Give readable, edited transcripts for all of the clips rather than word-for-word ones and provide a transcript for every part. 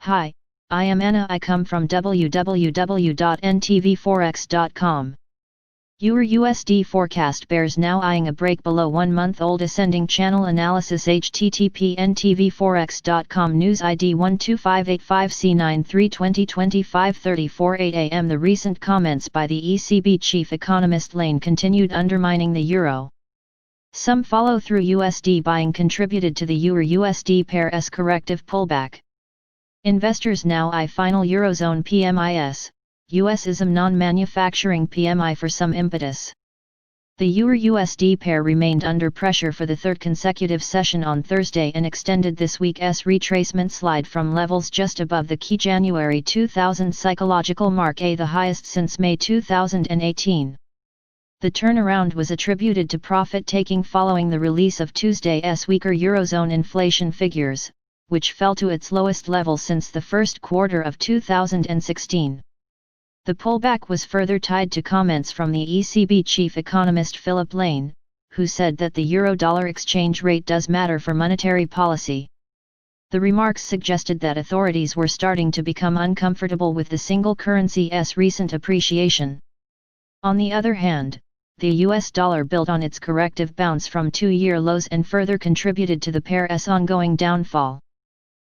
Hi, I am Anna. I come from www.ntvforex.com. EUR USD Forecast Bears now eyeing a break below 1 month-old ascending channel analysis. http ntvforex.com News ID 12585C93 2025 34:08 am. The recent comments by the ECB chief economist Lane continued undermining the euro. Some follow-through USD buying contributed to the EUR-USD pair's corrective pullback. Investors now eye final Eurozone PMIs, US-ism non-manufacturing PMI for some impetus. The EUR-USD pair remained under pressure for the third consecutive session on Thursday and extended this week's retracement slide from levels just above the key January 2000 psychological mark, the highest since May 2018. The turnaround was attributed to profit-taking following the release of Tuesday's weaker Eurozone inflation figures, which fell to its lowest level since the first quarter of 2016. The pullback was further tied to comments from the ECB chief economist Philip Lane, who said that the euro-dollar exchange rate does matter for monetary policy. The remarks suggested that authorities were starting to become uncomfortable with the single currency's recent appreciation. On the other hand, the US dollar built on its corrective bounce from two-year lows and further contributed to the pair's ongoing downfall.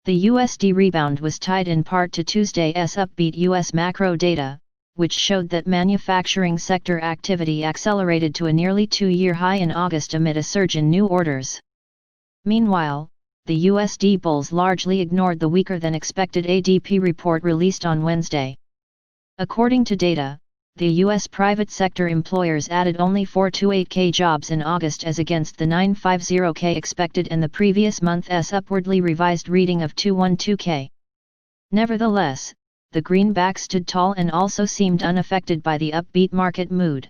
The USD rebound was tied in part to Tuesday's upbeat US macro data, which showed that manufacturing sector activity accelerated to a nearly two-year high in August amid a surge in new orders. Meanwhile, the USD bulls largely ignored the weaker-than-expected ADP report released on Wednesday. According to data, the U.S. private sector employers added only 428,000 jobs in August as against the 950,000 expected and the previous month's upwardly revised reading of 212,000. Nevertheless, the greenback stood tall and also seemed unaffected by the upbeat market mood.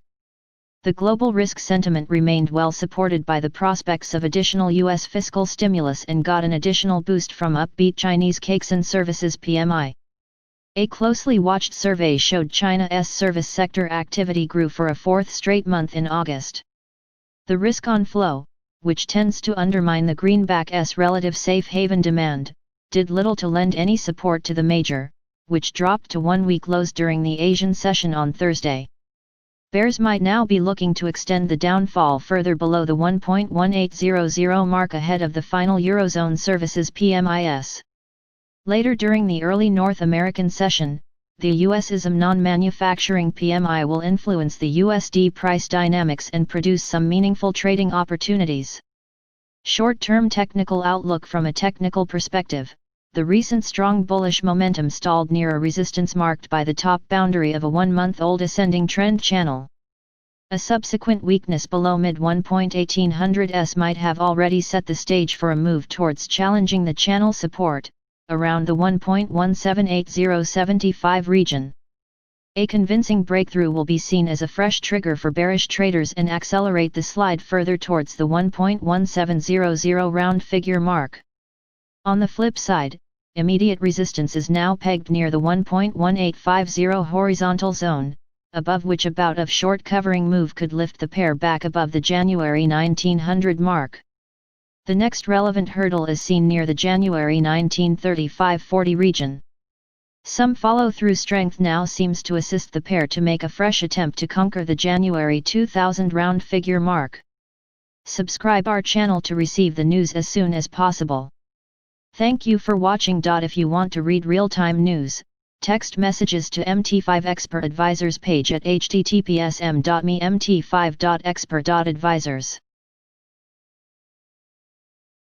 The global risk sentiment remained well supported by the prospects of additional U.S. fiscal stimulus and got an additional boost from upbeat Chinese cakes and services PMI. A closely watched survey showed China's service sector activity grew for a fourth straight month in August. The risk-on flow, which tends to undermine the greenback's relative safe haven demand, did little to lend any support to the major, which dropped to one-week lows during the Asian session on Thursday. Bears might now be looking to extend the downfall further below the 1.1800 mark ahead of the final Eurozone services PMIs. Later during the early North American session, the US-ism non-manufacturing PMI will influence the USD price dynamics and produce some meaningful trading opportunities. Short-term technical outlook. From a technical perspective, the recent strong bullish momentum stalled near a resistance marked by the top boundary of a one-month-old ascending trend channel. A subsequent weakness below mid-1800s might have already set the stage for a move towards challenging the channel support, around the 1.178075 region. A convincing breakthrough will be seen as a fresh trigger for bearish traders and accelerate the slide further towards the 1.1700 round figure mark. On the flip side, immediate resistance is now pegged near the 1.1850 horizontal zone, above which a bout of short covering move could lift the pair back above the January 1900 mark. The next relevant hurdle is seen near the January 1935-40 region. Some follow-through strength now seems to assist the pair to make a fresh attempt to conquer the January 2000 round figure mark. Subscribe our channel to receive the news as soon as possible. Thank you for watching. If you want to read real-time news, text messages to MT5 Expert Advisors page at https://m.me mt5.expert.advisors.